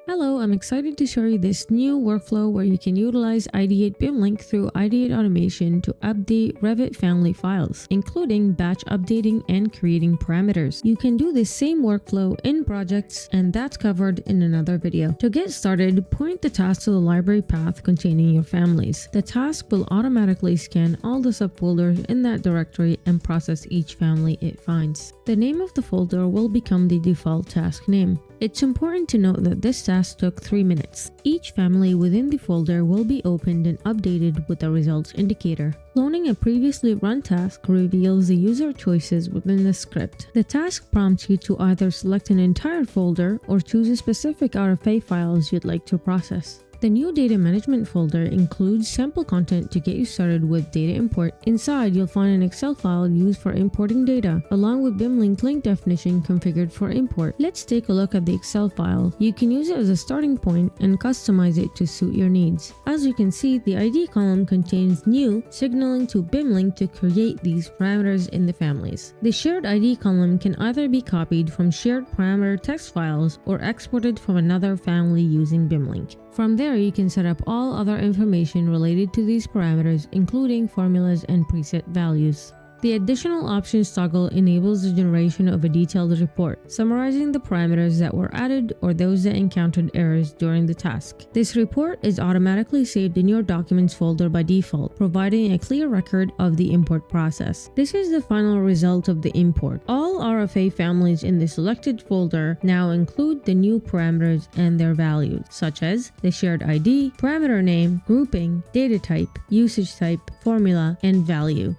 Hello, I'm excited to show you this new workflow where you can utilize Ideate BIMLink through Ideate Automation to update Revit family files, including batch updating and creating parameters. You can do this same workflow in projects, and that's covered in another video. To get started, point the task to the library path containing your families. The task will automatically scan all the subfolders in that directory and process each family it finds. The name of the folder will become the default task name. It's important to note that this task took 3 minutes. Each family within the folder will be opened and updated with a results indicator. Cloning a previously run task reveals the user choices within the script. The task prompts you to either select an entire folder or choose a specific RFA files you'd like to process. The new data management folder includes sample content to get you started with data import. Inside, you'll find an Excel file used for importing data, along with BIMLink link definition configured for import. Let's take a look at the Excel file. You can use it as a starting point and customize it to suit your needs. As you can see, the ID column contains new, signaling to BIMLink to create these parameters in the families. The shared ID column can either be copied from shared parameter text files or exported from another family using BIMLink. From there, you can set up all other information related to these parameters, including formulas and preset values. The additional options toggle enables the generation of a detailed report, summarizing the parameters that were added or those that encountered errors during the task. This report is automatically saved in your Documents folder by default, providing a clear record of the import process. This is the final result of the import. All RFA families in the selected folder now include the new parameters and their values, such as the shared ID, parameter name, grouping, data type, usage type, formula, and value.